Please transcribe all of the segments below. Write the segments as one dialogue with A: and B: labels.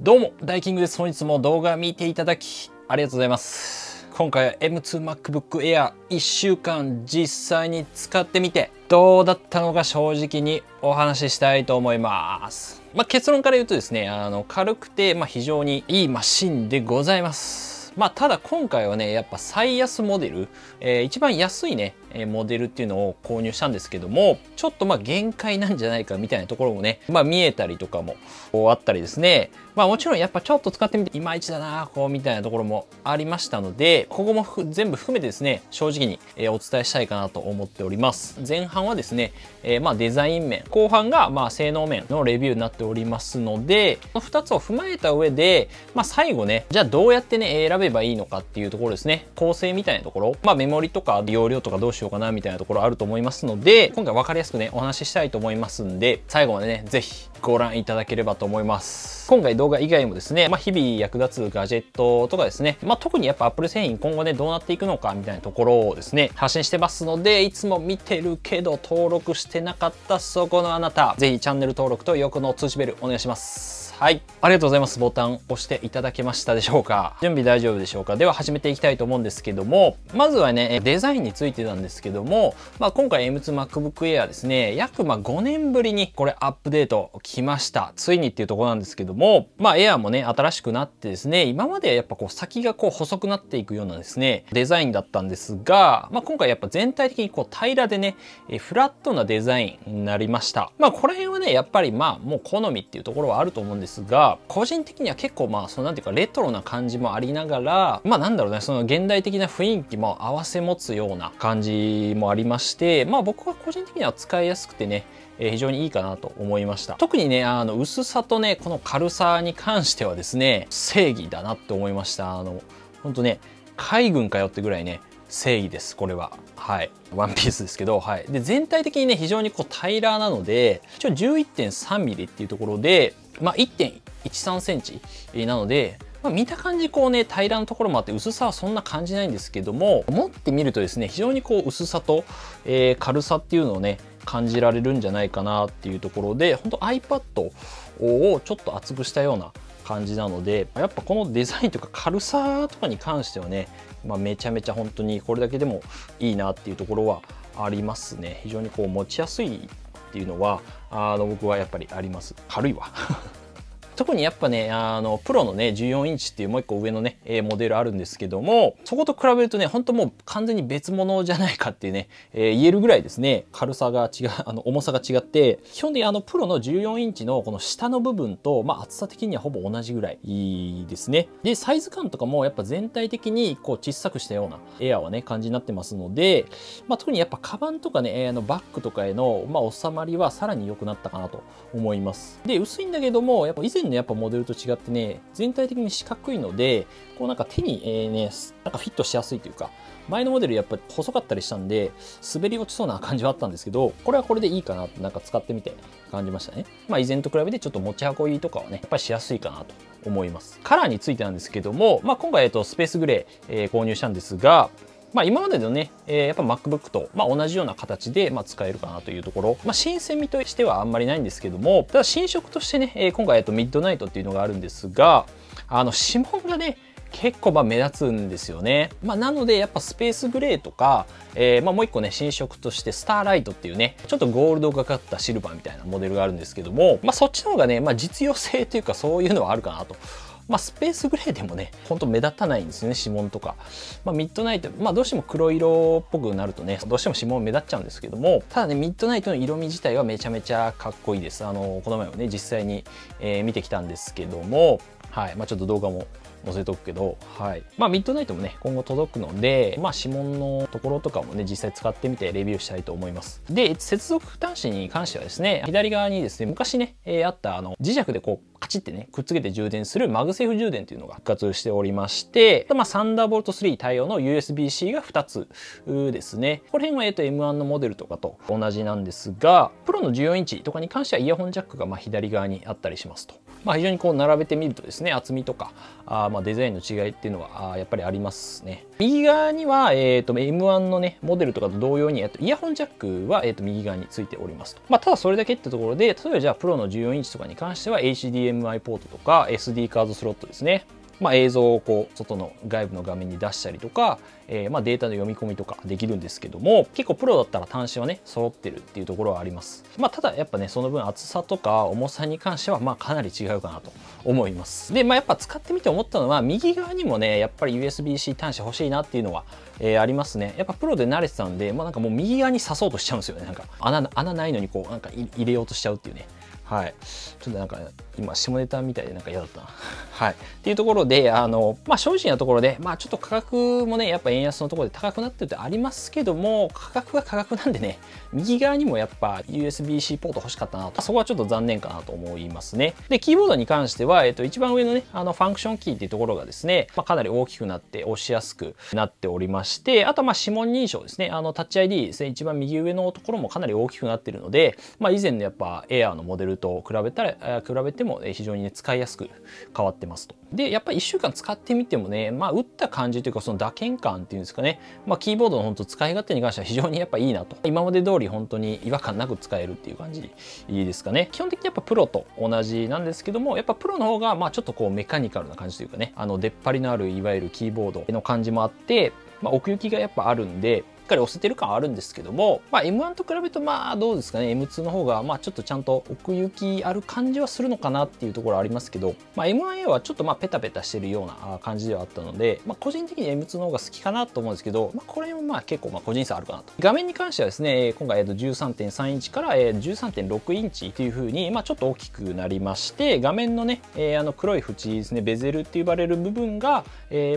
A: どうも、ダイキングです。本日も動画見ていただきありがとうございます。今回は M2MacBook Air 1週間実際に使ってみてどうだったのか正直にお話ししたいと思います。結論から言うとですね、軽くて非常にいいマシンでございます。ただ今回はね、やっぱ最安モデル、一番安いね、モデルっていうのを購入したんですけども、ちょっと限界なんじゃないかみたいなところもね、見えたりとかもあったりですね。もちろんやっぱちょっと使ってみていまいちだなみたいなところもありましたので、ここも全部含めてですね、正直にお伝えしたいかなと思っております。前半はですね、デザイン面、後半が性能面のレビューになっておりますので、この2つを踏まえた上で、最後ね、じゃあどうやってね、選べばいいのかっていうところですね。構成みたいなところ、メモリとか容量とかどうしようかなみたいなところあると思いますので、今回分かりやすくね、お話ししたいと思いますんで、最後までね、ぜひご覧いただければと思います。今回動画以外もですね、日々役立つガジェットとかですね、特にやっぱ Apple 製品今後ね、どうなっていくのかみたいなところをですね、発信してますので、いつも見てるけど登録してなかったそこのあなた、ぜひチャンネル登録と横の通知ベルお願いします。はい。ありがとうございます。ボタン押していただけましたでしょうか？準備大丈夫でしょうか？では始めていきたいと思うんですけども、まずはね、デザインについてなんですけども、今回 M2MacBook Air ですね、約5年ぶりにこれアップデート来ました。ついにっていうところなんですけども、Air もね、新しくなってですね、今まではやっぱ先が細くなっていくようなですね、デザインだったんですが、今回やっぱ全体的に平らでね、フラットなデザインになりました。この辺はね、やっぱりもう好みっていうところはあると思うんですが、個人的には結構そのなんていうかレトロな感じもありながら、なんだろうね、その現代的な雰囲気も合わせ持つような感じもありまして、僕は個人的には使いやすくてね、非常にいいかなと思いました。特にね、薄さとね、この軽さに関してはですね、正義だなって思いました。ほんとね、海軍かよってぐらいね、正義です、これは。はい。ワンピースですけど、はい。で、全体的にね、非常に平らなので、一応 11.3 ミリっていうところで、1.13 センチなので、見た感じ平らなところもあって薄さはそんな感じないんですけども、持ってみるとですね、非常に薄さと、軽さっていうのをね、感じられるんじゃないかなっていうところで、本当 iPad をちょっと厚くしたような感じなので、やっぱこのデザインとか軽さとかに関してはね、めちゃめちゃ本当にこれだけでもいいなっていうところはありますね。非常に持ちやすいっていうのは僕はやっぱりあります。軽いわ特にやっぱね、プロのね、14インチっていうもう一個上のね、モデルあるんですけども、そこと比べるとね、本当もう完全に別物じゃないかっていうね、言えるぐらいですね、軽さが違う、重さが違って、基本的にプロの14インチのこの下の部分と、厚さ的にはほぼ同じぐらいですね。で、サイズ感とかもやっぱ全体的に小さくしたようなエアーはね、感じになってますので、特にやっぱカバンとかね、バッグとかへの、収まりはさらに良くなったかなと思います。で、薄いんだけども、やっぱ以前のやっぱモデルと違ってね、全体的に四角いので、手に、ね、フィットしやすいというか、前のモデルやっぱり細かったりしたんで、滑り落ちそうな感じはあったんですけど、これはこれでいいかなって使ってみて感じましたね。以前と比べてちょっと持ち運びとかはね、やっぱりしやすいかなと思います。カラーについてなんですけども、今回スペースグレー、購入したんですが、今までのね、やっぱ MacBook と、同じような形で、使えるかなというところ。新鮮味としてはあんまりないんですけども、ただ新色としてね、今回ミッドナイトっていうのがあるんですが、指紋がね、結構目立つんですよね。なのでやっぱスペースグレーとか、もう一個ね、新色としてスターライトっていうね、ちょっとゴールドがかったシルバーみたいなモデルがあるんですけども、そっちの方がね、実用性というかそういうのはあるかなと。スペースグレーでもね、ほんと目立たないんですよね、指紋とか。ミッドナイト、どうしても黒色っぽくなるとね、どうしても指紋目立っちゃうんですけども、ただね、ミッドナイトの色味自体はめちゃめちゃかっこいいです。この前もね、実際に、見てきたんですけども、はい、ちょっと動画も載せとくけど、はい。ミッドナイトもね、今後届くので、指紋のところとかもね、実際使ってみてレビューしたいと思います。で、接続端子に関してはですね、左側にですね、昔ね、あった磁石でカチッてね、くっつけて充電するマグセーフ充電っていうのが復活しておりまして、サンダーボルト3対応の USB-C が2つですね。この辺はM1 のモデルとかと同じなんですが、プロの14インチとかに関してはイヤホンジャックが左側にあったりしますとまあ、非常にこう並べてみるとですね、厚みとかまあデザインの違いっていうのはやっぱりありますね。右側には、M1 のねモデルとかと同様に、イヤホンジャックは、右側についておりますと。まあ、ただそれだけってところで、例えばじゃあプロの14インチとかに関しては HDMI ポートとか SD カードスロットですね。まあ、映像をこう外の外部の画面に出したりとか、まあ、データの読み込みとかできるんですけども、結構プロだったら端子はね揃ってるっていうところはあります。まあ、ただやっぱねその分厚さとか重さに関してはまあかなり違うかなと思います。で、まあ、やっぱ使ってみて思ったのは右側にもねやっぱり USB-C 端子欲しいなっていうのは、ありますね。やっぱプロで慣れてたんで、まあ、なんかもう右側に刺そうとしちゃうんですよね。なんか穴ないのにこうなんか入れようとしちゃうっていうね。はい、ちょっとなんか今下ネタみたいでなんか嫌だったな。はい、っていうところでまあ、正直なところで、まあ、ちょっと価格もねやっぱ円安のところで高くなってるってありますけども、価格は価格なんでね右側にもやっぱ USB-C ポート欲しかったなと、そこはちょっと残念かなと思いますね。でキーボードに関しては、一番上のねファンクションキーっていうところがですね、まあ、かなり大きくなって押しやすくなっておりまして、あとはまあ指紋認証ですね、タッチ ID ですね、一番右上のところもかなり大きくなっているので、まあ、以前のやっぱ Air のモデルと比べても非常にね使いやすく変わってますと。でやっぱり1週間使ってみてもね、まあ打った感じというかその打鍵感っていうんですかね、まあ、キーボードの本当使い勝手に関しては非常にやっぱいいなと、今まで通り本当に違和感なく使えるっていう感じいいですかね。基本的にやっぱプロと同じなんですけども、やっぱプロの方がまあちょっとこうメカニカルな感じというかね、出っ張りのあるいわゆるキーボードの感じもあって、まあ、奥行きがやっぱあるんでしっかり押せてる感はあるんですけども、まあ、M1 と比べるとまあどうですかね、 M2 の方がまあちょっとちゃんと奥行きある感じはするのかなっていうところはありますけど、まあ、M1A はちょっとまあペタペタしてるような感じではあったので、まあ、個人的に M2 の方が好きかなと思うんですけど、まあ、これもまあ結構まあ個人差あるかなと。画面に関してはですね、今回13.3 インチから13.6インチという風にまあちょっと大きくなりまして、画面のね黒い縁ですね、ベゼルって呼ばれる部分が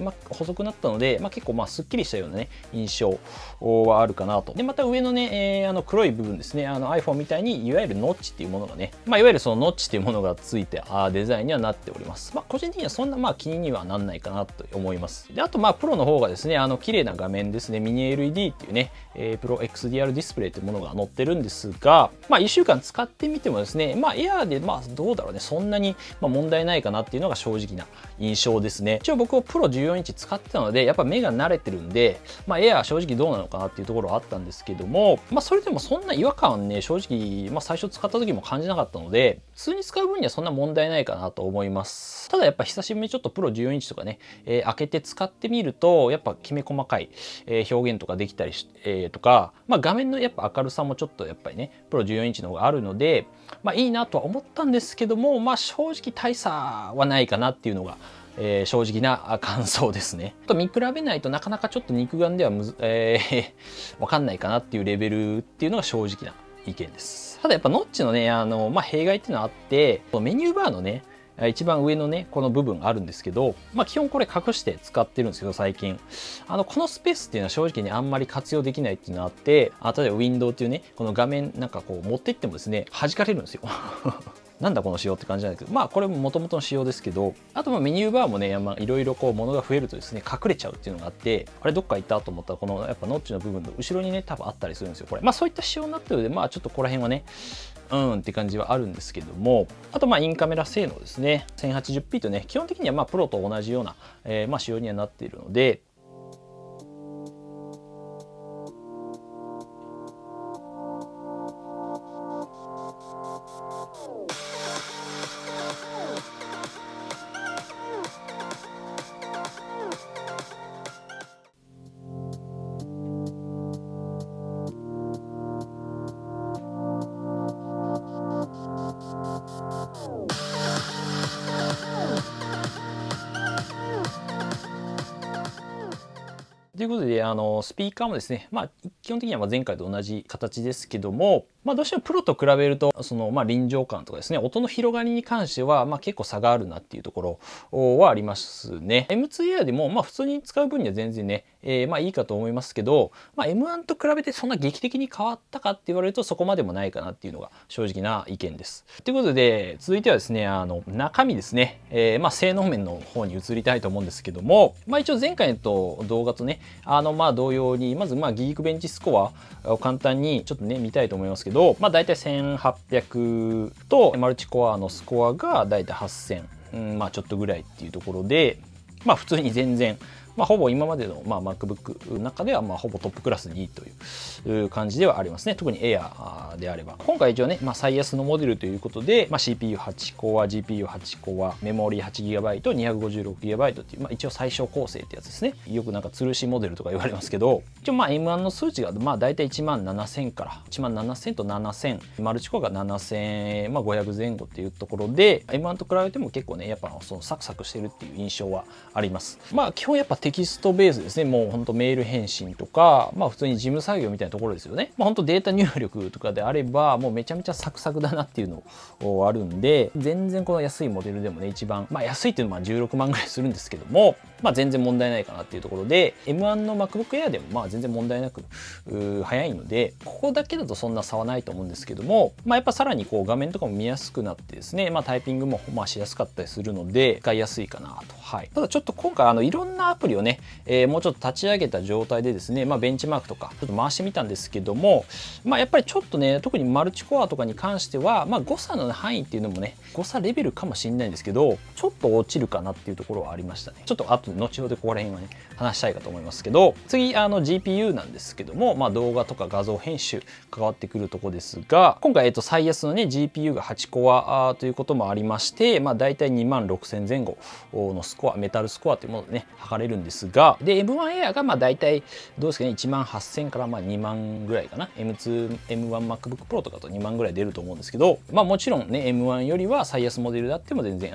A: まあ細くなったので、まあ、結構まあすっきりしたようなね印象はあるかなと。でまた上のね、黒い部分ですね、iPhone みたいにいわゆるノッチっていうものがね、まあ、いわゆるそのノッチっていうものがついてデザインにはなっております。まあ、個人的にはそんなまあ気にはなんないかなと思います。であとまあプロの方がですね、綺麗な画面ですね、ミニ LED っていうね、プロ XDR ディスプレイというものが載ってるんですが、まあ、1週間使ってみてもですね、まあ、エアーでまあどうだろうね、そんなに問題ないかなっていうのが正直な印象ですね。一応僕はプロ14インチ使ってたので、やっぱ目が慣れてるんで、まあ、エアー正直どうなのかなっていうところはあったんですけども、まあ、それでもそんな違和感ね正直、まあ、最初使った時も感じなかったので、普通に使う分にはそんな問題ないかなと思います。ただやっぱ久しぶりにちょっとプロ14インチとかね、開けて使ってみるとやっぱきめ細かい、表現とかできたりとか、まあ、画面のやっぱ明るさもちょっとやっぱりねプロ14インチの方があるので、まあ、いいなとは思ったんですけども、まあ、正直大差はないかなっていうのが正直な感想ですね。と見比べないとなかなかちょっと肉眼ではわかんないかなっていうレベルっていうのが正直な意見です。ただやっぱノッチのねまあ、弊害っていうのはあって、メニューバーのね一番上のねこの部分あるんですけど、まあ、基本これ隠して使ってるんですけど、最近このスペースっていうのは正直にあんまり活用できないっていうのがあって、例えばウィンドウっていうねこの画面なんかこう持ってってもですね弾かれるんですよなんだこの仕様って感じなんですけど、まあこれも元々の仕様ですけど、あとまあメニューバーもね、いろいろこう物が増えるとですね隠れちゃうっていうのがあって、あれどっか行ったと思ったらこのやっぱノッチの部分の後ろにね多分あったりするんですよこれ。まあそういった仕様になってるので、まあちょっとここら辺はねって感じはあるんですけども、あとまあインカメラ性能ですね、 1080p とね基本的にはまあプロと同じような、まあ仕様にはなっているので、ということでスピーカーもですね、まあ、基本的には前回と同じ形ですけども、まあ、どうしてもプロと比べるとそのまあ臨場感とかですね音の広がりに関してはまあ結構差があるなっていうところはありますね。M2 Air でもまあ普通に使う分には全然ね、まあいいかと思いますけど、まあ、M1 と比べてそんな劇的に変わったかって言われるとそこまでもないかなっていうのが正直な意見です。ということで続いてはですね中身ですね、まあ性能面の方に移りたいと思うんですけども、まあ一応前回と動画とねまあ同様にまずまあギークベンチススコアを簡単にちょっとね見たいと思いますけど、だいたい1800とマルチコアのスコアがだいたい8000、ちょっとぐらいっていうところで、普通に全然ほぼ今までの、MacBook の中ではほぼトップクラスでいいという感じではありますね。特に Air であれば。今回一応ね、最安のモデルということで、CPU8 コア、GPU8 コア、メモリ 8GB、256GB っていう、一応最小構成ってやつですね。よくなんか吊るしモデルとか言われますけど、一応M1 の数値がだいたい17000から17000と7000、マルチコアが7500前後っていうところで、M1 と比べても結構ね、やっぱそのサクサクしてるっていう印象はあります。基本やっぱテキストベースですね。もうほんとメール返信とか、普通に事務作業みたいなところですよね。ほんとデータ入力とかであれば、もうめちゃめちゃサクサクだなっていうのあるんで、全然この安いモデルでもね、一番、安いっていうのは16万ぐらいするんですけども、全然問題ないかなっていうところで、M1 の MacBook Air でも全然問題なく早いので、ここだけだとそんな差はないと思うんですけども、やっぱさらにこう画面とかも見やすくなってですね、タイピングもしやすかったりするので、使いやすいかなと。はい。ただちょっと今回いろんなアプリをね、もうちょっと立ち上げた状態でですね、ベンチマークとかちょっと回してみたんですけども、やっぱりちょっとね、特にマルチコアとかに関しては、誤差の範囲っていうのもね、誤差レベルかもしれないんですけど、ちょっと落ちるかなっていうところはありましたね。ちょっと後で後ほどここら辺はね、話したいかと思いますけど、次GPU なんですけども、動画とか画像編集関わってくるところですが、今回最安のね GPU が8コアということもありまして、だいたい26000前後のスコア、メタルスコアというものでね、測れるんですが、で M1 Air がだいたいどうですかね、18000から2万ぐらいかな。M1MacBook Pro とかと2万ぐらい出ると思うんですけど、もちろんね M1 よりは最安モデルであっても全然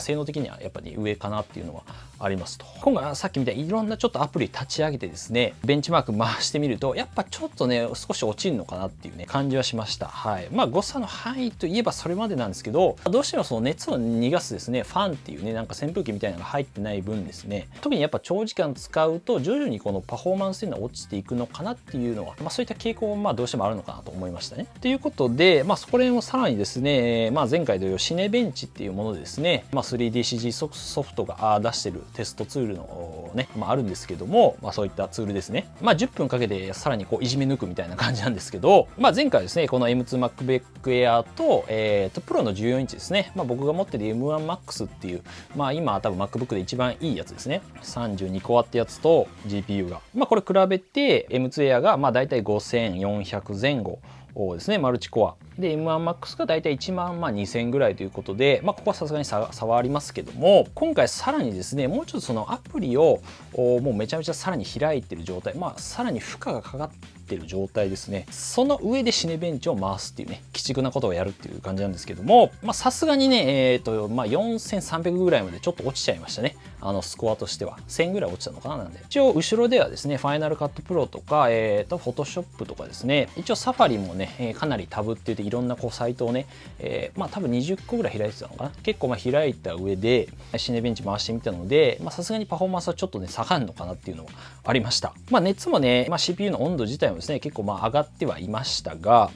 A: 性能的にはやっぱり上かなっていうのはありますと。今回はさっきみたいにいろんなちょっとアプリ立ち上げてですね、ベンチマーク回してみると、やっぱちょっとね、少し落ちるのかなっていうね、感じはしました。はい。誤差の範囲といえばそれまでなんですけど、どうしてもその熱を逃がすですね、ファンっていうね、なんか扇風機みたいなのが入ってない分ですね、特にやっぱ長時間使うと徐々にこのパフォーマンスっていうのは落ちていくのかなっていうのは、そういった傾向もどうしてもあるのかなと思いましたね。ということで、そこら辺をさらにですね、前回同様シネベンチっていうものでですね、3DCG ソフトが出してるテストツールのね、あるんですけども、そういったツールですね。10分かけてさらにこういじめ抜くみたいな感じなんですけど、前回ですね、この M2MacBook Air と、プロの14インチですね、僕が持ってる M1Max っていう、今多分 MacBook で一番いいやつですね。32コアってやつと GPU が。これ比べて M2 Air がだいたい5400前後ですね、マルチコア。で、M1Max がだいたい1万2000ぐらいということで、ここはさすがに差はありますけども、今回さらにですね、もうちょっとそのアプリをもうめちゃめちゃさらに開いてる状態、さらに負荷がかかってる状態ですね。その上でシネベンチを回すっていうね、鬼畜なことをやるっていう感じなんですけども、さすがにね、4300ぐらいまでちょっと落ちちゃいましたね。スコアとしては。1000ぐらい落ちたのかななんで。一応、後ろではですね、Final Cut Pro とか、Photoshop とかですね、一応 Safari もね、かなりタブって言っていろんなこうサイトをね、多分20個ぐらい開いてたのかな。結構開いた上で、シネベンチ回してみたので、さすがにパフォーマンスはちょっとね、下がるのかなっていうのはありました。熱もね、CPU の温度自体もですね、結構上がってはいましたが、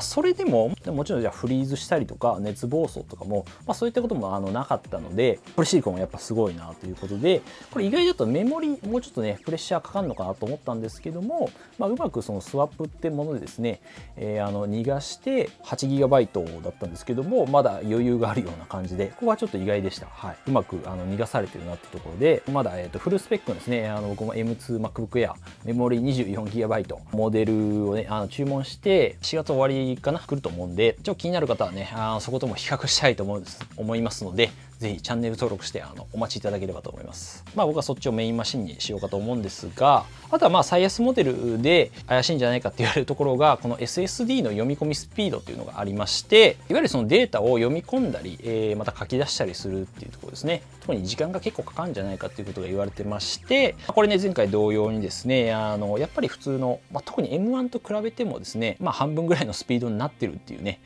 A: それでももちろんじゃあフリーズしたりとか熱暴走とかも、そういったこともなかったので、ポリシリコンはやっぱすごいなということで、これ意外だとメモリもうちょっとねプレッシャーかかるのかなと思ったんですけども、うまくそのスワップってものでですね、逃がして 8GB だったんですけども、まだ余裕があるような感じで、ここはちょっと意外でした。はい、うまく逃がされてるなってところで、まだフルスペックのですね、僕も M2MacBook Air メモリ 24GB モデルをね注文して4月終わりかな来ると思うんで、ちょっと気になる方はねそことも比較したいと思いますので、ぜひチャンネル登録してお待ちいただければと思います。僕はそっちをメインマシンにしようかと思うんですが、あとは最安モデルで怪しいんじゃないかって言われるところが、この SSD の読み込みスピードっていうのがありまして、いわゆるそのデータを読み込んだり、また書き出したりするっていうところですね。特に時間が結構かかるんじゃないかっていうことが言われてまして、これね前回同様にですね、やっぱり普通の、特に M1 と比べてもですね、半分ぐらいのスピードになってるっていうね、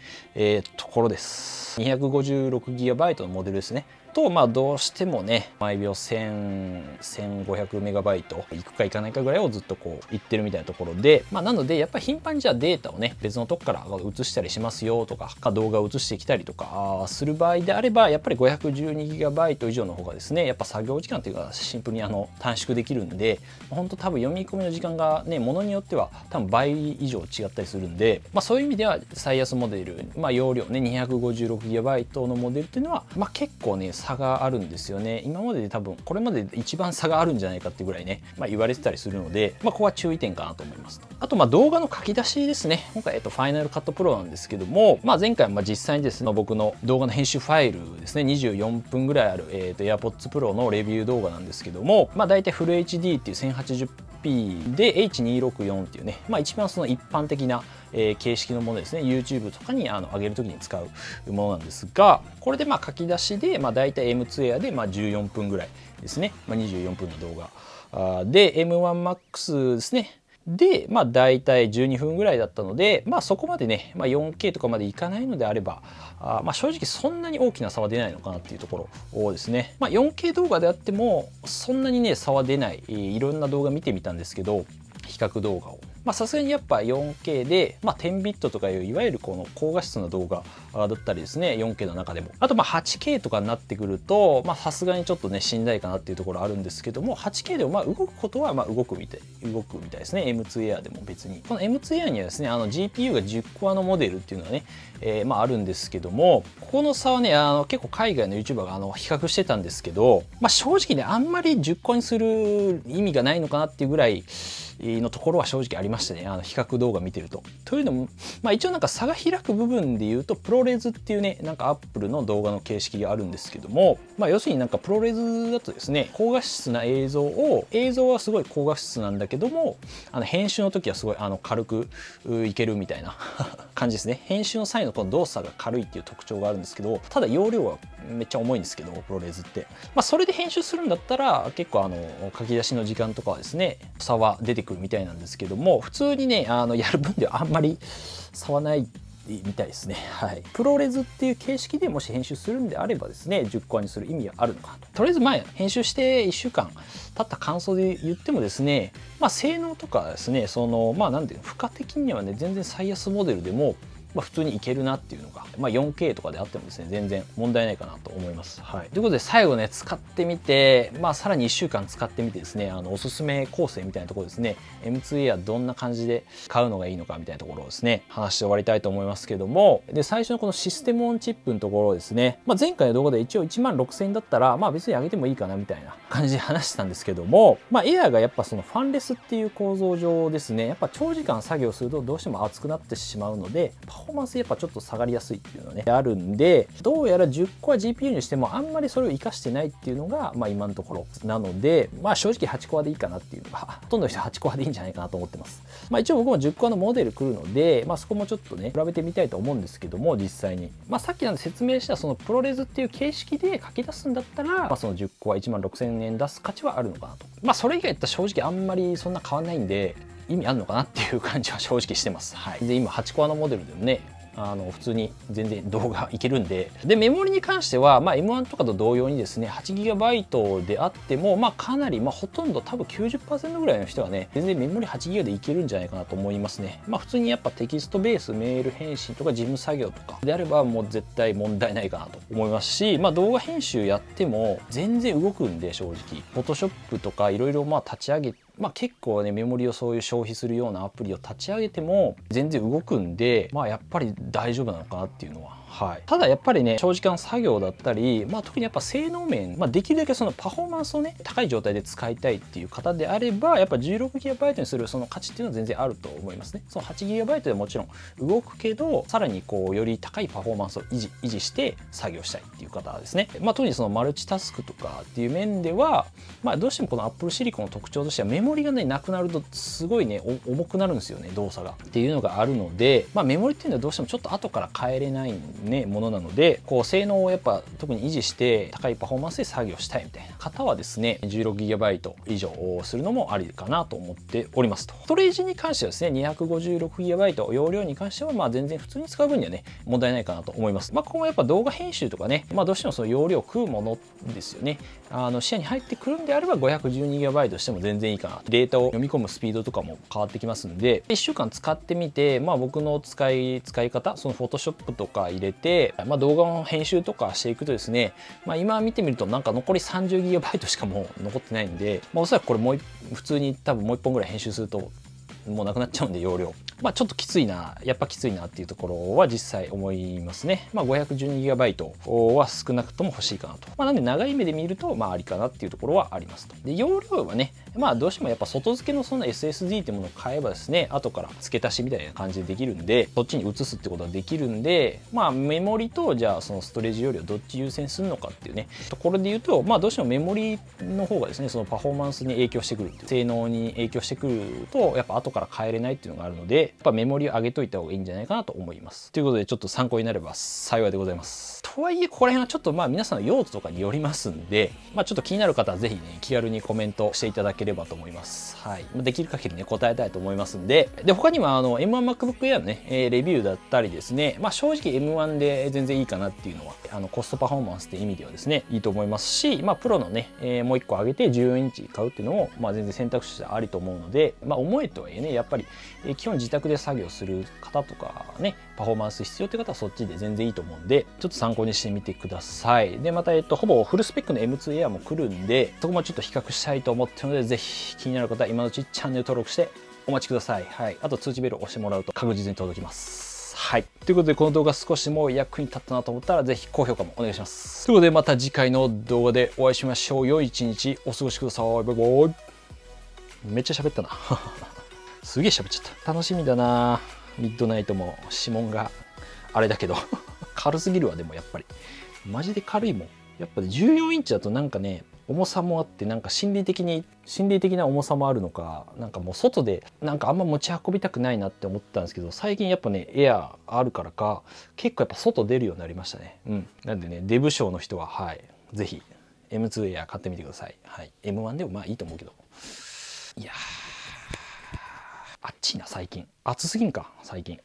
A: ところです。256GB のモデルですね。と、どうしてもね、毎秒1500メガバイトいくかいかないかぐらいをずっとこういってるみたいなところで、なのでやっぱり頻繁にじゃあデータをね、別のとこから移したりしますよとか、動画を移してきたりとかする場合であれば、やっぱり 512GB 以上の方がですね、やっぱ作業時間っていうかシンプルに短縮できるんで、本当多分読み込みの時間がね、ものによっては多分倍以上違ったりするんで、そういう意味では最安モデル、容量ね 256GB のモデルっていうのは、結構ね差があるんですよね。今までで多分これまでで一番差があるんじゃないかっていうぐらいね、言われてたりするので、ここは注意点かなと思いますと。あと動画の書き出しですね。今回ファイナルカットプロなんですけども、前回実際にですね、僕の動画の編集ファイルですね、24分ぐらいあるAirPods Pro のレビュー動画なんですけども、大体フル HD っていう 1080p で H264 っていうね、一番その一般的な形式のものですね。 YouTube とかに上げる時に使うものなんですが、これで書き出しで大体 M2 Air で14分ぐらいですね、24分の動画で M1MAX ですねで大体12分ぐらいだったので、そこまでね、4K とかまでいかないのであれば正直そんなに大きな差は出ないのかなっていうところをですね、4K 動画であってもそんなにね差は出ない。いろんな動画見てみたんですけど、比較動画をさすがにやっぱ 4K で、10ビットとかいういわゆるこの高画質な動画だったりですね、 4K の中でも、あと8K とかになってくるとさすがにちょっとねしんどいかなっていうところあるんですけども、 8K でも動くことは動くみたいですね。 M2 Air でも別にこの M2 Air にはですねGPU が10コアのモデルっていうのがね、あるんですけども、ここの差はね結構海外の YouTuber が比較してたんですけど、正直ねあんまり10コアにする意味がないのかなっていうぐらいのところは正直ありましたね、比較動画見てると。というのも、一応差が開く部分で言うとプロレズっていうねアップルの動画の形式があるんですけども、要するにプロレズだとですね、高画質な映像はすごい高画質なんだけども編集の時はすごい軽くいけるみたいな感じですね。編集の際のこの動作が軽いっていう特徴があるんですけど、ただ容量はめっちゃ重いんですけどプロレズって、それで編集するんだったら結構書き出しの時間とかはですね差は出てくるみたいなんですけども、普通にねやる分ではあんまり差はないみたいですね。はい、プロレズっていう形式でもし編集するんであればですね、10コアにする意味はあるのかなと。とりあえず編集して1週間経った感想で言ってもですね、性能とかですね、なんていうの、負荷的にはね全然最安モデルでも普通にいけるなっていうのが、4K とかであってもですね全然問題ないかなと思います。はい、ということで最後ね使ってみて、さらに1週間使ってみてですね、おすすめ構成みたいなところですね、 M2 Air どんな感じで買うのがいいのかみたいなところをですね話して終わりたいと思いますけども、で最初のこのシステムオンチップのところですね、前回の動画で一応16000円だったら別に上げてもいいかなみたいな感じで話してたんですけども、エアーがやっぱそのファンレスっていう構造上ですね、やっぱ長時間作業するとどうしても熱くなってしまうのでパフォーマンスやっぱちょっと下がりやすいっていうのはねあるんで、どうやら10コア GPU にしてもあんまりそれを活かしてないっていうのが今のところなので、正直8コアでいいかなっていうのがほとんどの人8コアでいいんじゃないかなと思ってます。一応僕も10コアのモデル来るので、そこもちょっとね比べてみたいと思うんですけども、実際にさっき説明したそのプロレズっていう形式で書き出すんだったら、その10コア16000円出す価値はあるのかなと。それ以外だったら正直あんまりそんな変わんないんで意味あるのかなっていう感じは正直してます。はい、で今8コアのモデルでもね普通に全然動画いけるんで、メモリに関しては、M1 とかと同様にですね 8GB であってもかなりほとんど多分 90% ぐらいの人はね全然メモリ 8GB でいけるんじゃないかなと思いますね。普通にやっぱテキストベースメール返信とか事務作業とかであればもう絶対問題ないかなと思いますし、動画編集やっても全然動くんで正直 Photoshop とかいろいろ立ち上げて結構ねメモリをそういう消費するようなアプリを立ち上げても全然動くんでやっぱり大丈夫なのかなっていうのは。はい、ただやっぱりね長時間作業だったり、特にやっぱ性能面、できるだけそのパフォーマンスをね高い状態で使いたいっていう方であればやっぱ 16GB にするその価値っていうのは全然あると思いますね。その 8GB でもちろん動くけどさらにより高いパフォーマンスを維持して作業したいっていう方ですね。特にそのマルチタスクとかっていう面ではどうしてもこの Apple Silicon の特徴としてはメモリがねなくなるとすごいね重くなるんですよね動作がっていうのがあるので、メモリっていうのはどうしてもちょっと後から変えれないんね、ものなので、こう性能をやっぱ特に維持して高いパフォーマンスで作業したいみたいな方はですね、16GB 以上するのもありかなと思っておりますと。ストレージに関してはですね、256GB 容量に関してはまあ全然普通に使う分にはね、問題ないかなと思います。まあここもやっぱ動画編集とかね、まあどうしてもその容量を食うものですよね。視野に入ってくるんであれば 512GB としても全然いいかなと。データを読み込むスピードとかも変わってきますんで、1週間使ってみて、まあ僕の使い方、その Photoshop とか入れて、まあ動画の編集とかしていくとですね、まあ今見てみるとなんか残り 30GB しかもう残ってないんで、まあおそらくこれ普通に多分もう1本ぐらい編集するともうなくなっちゃうんで、容量。まあちょっときついな、やっぱきついなっていうところは実際思いますね。まあ 512GB は少なくとも欲しいかなと。まあなんで長い目で見るとまあありかなっていうところはありますと。で、容量はね、まあどうしてもやっぱ外付けのその SSD ってものを買えばですね、後から付け足しみたいな感じでできるんで、そっちに移すってことができるんで、まあメモリとじゃあそのストレージ容量どっち優先するのかっていうね、ところで言うと、まあどうしてもメモリの方がですね、そのパフォーマンスに影響してくるっていう、性能に影響してくると、やっぱ後から変えれないっていうのがあるので、やっぱメモリを上げといた方がいいんじゃないかなと思います。ということでちょっと参考になれば幸いでございます。とはいえここら辺はちょっとまあ皆さんの用途とかによりますんで、まあちょっと気になる方はぜひね、気軽にコメントしていただければと思います。はい。できる限りね、答えたいと思いますんで、他にもM1MacBook Air のね、レビューだったりですね、まあ正直 M1 で全然いいかなっていうのは、コストパフォーマンスって意味ではですね、いいと思いますし、まあプロのね、もう1個上げて14インチ買うっていうのも、まあ全然選択肢としてありと思うので、まあ思えとはいえね、やっぱり、基本自宅で作業する方とかね、パフォーマンス必要って方はそっちで全然いいと思うんで、ちょっと参考にしてみてください。で、また、ほぼフルスペックの M2 Air も来るんで、そこもちょっと比較したいと思ってるので、ぜひ気になる方は今のうちチャンネル登録してお待ちください。はい。あと通知ベルを押してもらうと確実に届きます。はい。ということで、この動画少しでも役に立ったなと思ったら、ぜひ高評価もお願いします。ということで、また次回の動画でお会いしましょう。良い一日お過ごしください。バイバイ。めっちゃ喋ったな。すげえ喋っちゃった。楽しみだな。ミッドナイトも指紋があれだけど軽すぎるわ。でもやっぱりマジで軽いもん。やっぱり14インチだとなんかね、重さもあって、なんか心理的な重さもあるのか、なんかもう外でなんかあんま持ち運びたくないなって思ったんですけど、最近やっぱねエアあるからか結構やっぱ外出るようになりましたね。なんでね、デブ賞の人ははいぜひ M2 エア買ってみてください。はい、M1 でもまあいいと思うけど、いやーあっちいな最近。暑すぎんか最近。